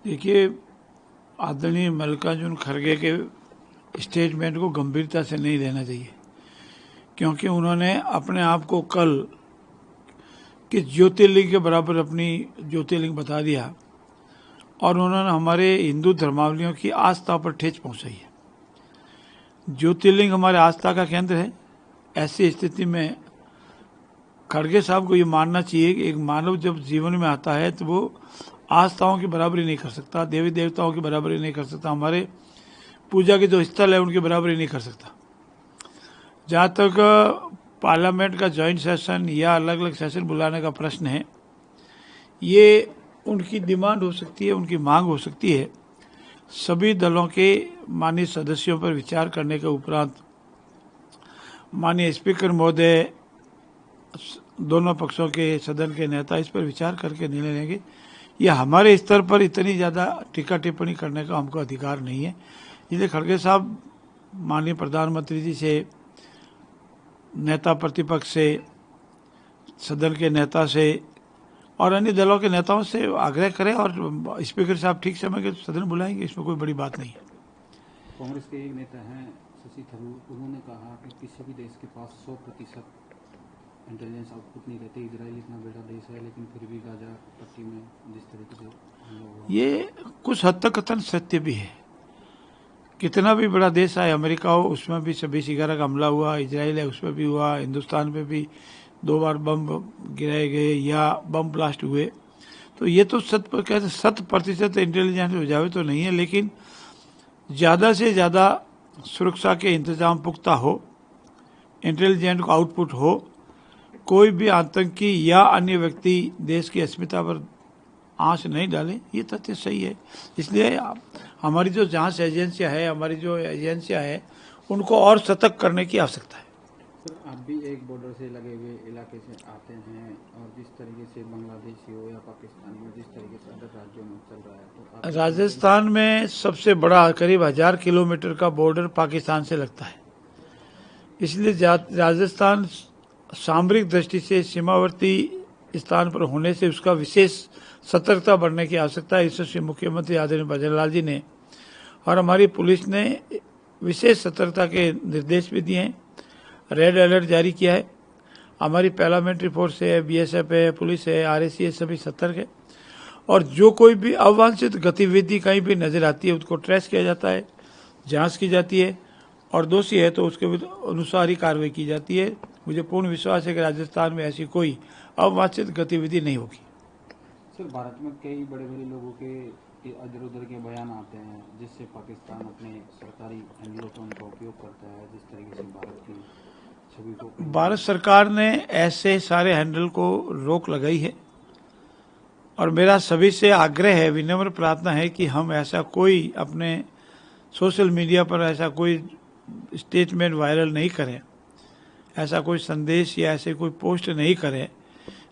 देखिए, आदरणीय मल्लिकार्जुन खड़गे के स्टेटमेंट को गंभीरता से नहीं लेना चाहिए, क्योंकि उन्होंने अपने आप को कल कि ज्योतिर्लिंग के बराबर अपनी ज्योतिर्लिंग बता दिया और उन्होंने हमारे हिंदू धर्मावलियों की आस्था पर ठेस पहुंचाई है। ज्योतिर्लिंग हमारे आस्था का केंद्र है। ऐसी स्थिति में खड़गे साहब को ये मानना चाहिए कि एक मानव जब जीवन में आता है तो वो आस्थाओं की बराबरी नहीं कर सकता, देवी देवताओं की बराबरी नहीं कर सकता, हमारे पूजा के जो स्थल है उनकी बराबरी नहीं कर सकता। जहाँ तक पार्लियामेंट का जॉइंट सेशन या अलग अलग सेशन बुलाने का प्रश्न है, ये उनकी डिमांड हो सकती है, उनकी मांग हो सकती है। सभी दलों के माननीय सदस्यों पर विचार करने के उपरांत माननीय स्पीकर महोदय, दोनों पक्षों के सदन के नेता इस पर विचार करके निर्णय लेंगे। यह हमारे स्तर पर इतनी ज़्यादा टीका टिप्पणी करने का हमको अधिकार नहीं है। इसलिए खड़गे साहब माननीय प्रधानमंत्री जी से, नेता प्रतिपक्ष से, सदन के नेता से और अन्य दलों के नेताओं से आग्रह करें और स्पीकर साहब ठीक समय के सदन बुलाएंगे, इसमें कोई बड़ी बात नहीं है। कांग्रेस के एक नेता हैं शशि थरूर, उन्होंने कहा कि किसी भी देश के पास 100% इंटेलिजेंस आउटपुट नहीं रहते। इजराइल इतना बड़ा देश है लेकिन फिर भी गाजा पट्टी में जिस तरीके से ये कुछ हद तक कथन सत्य भी है। कितना भी बड़ा देश है, अमेरिका हो, उसमें भी 26/11 का हमला हुआ, इजराइल है उसमें भी हुआ, हिंदुस्तान में भी 2 बार बम गिराए गए या बम ब्लास्ट हुए। तो ये तो 100% इंटेलिजेंस हो जाए तो नहीं है, लेकिन ज़्यादा से ज़्यादा सुरक्षा के इंतजाम पुख्ता हो, इंटेलिजेंस को आउटपुट हो, कोई भी आतंकी या अन्य व्यक्ति देश की अस्मिता पर आंच नहीं डाले, ये तथ्य सही है। इसलिए हमारी जो जांच एजेंसियां है, हमारी जो एजेंसियां है, उनको और सतर्क करने की आवश्यकता है। सर, आप भी एक बॉर्डर से लगे हुए इलाके से आते हैं और जिस तरीके से बांग्लादेशी हो या पाकिस्तानी हो, जिस तरीके से अदर राज्यों में चल रहा है, तो राजस्थान में सबसे बड़ा करीब 1000 किलोमीटर का बॉर्डर पाकिस्तान से लगता है। इसलिए राजस्थान सामरिक दृष्टि से सीमावर्ती स्थान पर होने से उसका विशेष सतर्कता बढ़ने की आवश्यकता है। इससे मुख्यमंत्री आदरणीय भजनलाल जी ने और हमारी पुलिस ने विशेष सतर्कता के निर्देश भी दिए हैं, रेड अलर्ट जारी किया है। हमारी पैरामिलिट्री फोर्स है, बीएसएफ है, पुलिस है, आरएसी है, सभी सतर्क है और जो कोई भी अवांछित गतिविधि कहीं भी नजर आती है उसको ट्रेस किया जाता है, जांच की जाती है और दोषी है तो उसके अनुसार ही कार्रवाई की जाती है। मुझे पूर्ण विश्वास है कि राजस्थान में ऐसी कोई अवांछित गतिविधि नहीं होगी। सर, भारत में कई बड़े बड़े लोगों के इधर उधर के बयान आते हैं जिससे पाकिस्तान अपने सरकारी हैंडलों का उनका उपयोग करता है, जिस तरीके से भारत की छवि को। भारत सरकार ने ऐसे सारे हैंडल को रोक लगाई है और मेरा सभी से आग्रह है, विनम्र प्रार्थना है कि हम ऐसा कोई अपने सोशल मीडिया पर ऐसा कोई स्टेटमेंट वायरल नहीं करें, ऐसा कोई संदेश या ऐसे कोई पोस्ट नहीं करें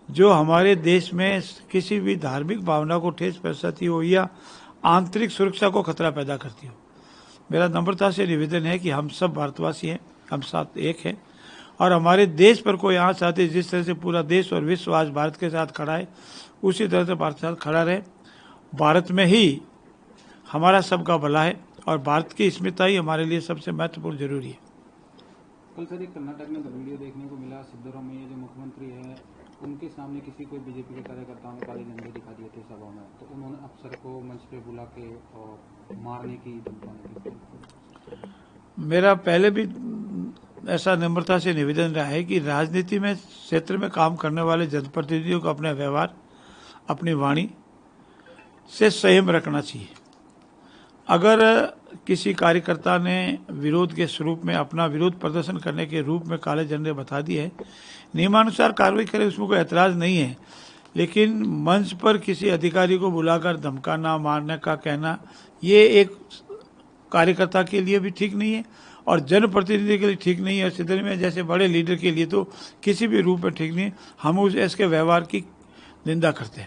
जो हमारे देश में किसी भी धार्मिक भावना को ठेस पहुंचाती हो या आंतरिक सुरक्षा को खतरा पैदा करती हो। मेरा नम्रता से निवेदन है कि हम सब भारतवासी हैं, हम साथ एक हैं और हमारे देश पर कोई आंच आती है, जिस तरह से पूरा देश और विश्व आज भारत के साथ खड़ा है, उसी तरह से भारत के साथ खड़ा रहे। भारत में ही हमारा सबका भला है और भारत की अस्मिता ही हमारे लिए सबसे महत्वपूर्ण जरूरी है। कल सर एक कर्नाटक में वीडियो देखने को मिला, सिद्धरामैया जो मुख्यमंत्री है उनके सामने किसी कोई बीजेपी के कार्यकर्ताओं ने काले झंडे दिखा दिए थे सभा में, तो उन्होंने अफसर को मंच पे बुला के और मारने की धमकी दी। मेरा पहले भी ऐसा नम्रता से निवेदन रहा है कि राजनीति में क्षेत्र में काम करने वाले जनप्रतिनिधियों को अपने व्यवहार, अपनी वाणी से संयम रखना चाहिए। अगर किसी कार्यकर्ता ने विरोध के स्वरूप में अपना विरोध प्रदर्शन करने के रूप में काले झंडे बता दिए है, नियमानुसार कार्रवाई करे, उसमें कोई ऐतराज नहीं है। लेकिन मंच पर किसी अधिकारी को बुलाकर धमकाना, मारने का कहना, ये एक कार्यकर्ता के लिए भी ठीक नहीं है और जनप्रतिनिधि के लिए ठीक नहीं है और सिद्धरामैया जैसे बड़े लीडर के लिए तो किसी भी रूप में ठीक नहीं है। हम इसके व्यवहार की निंदा करते हैं।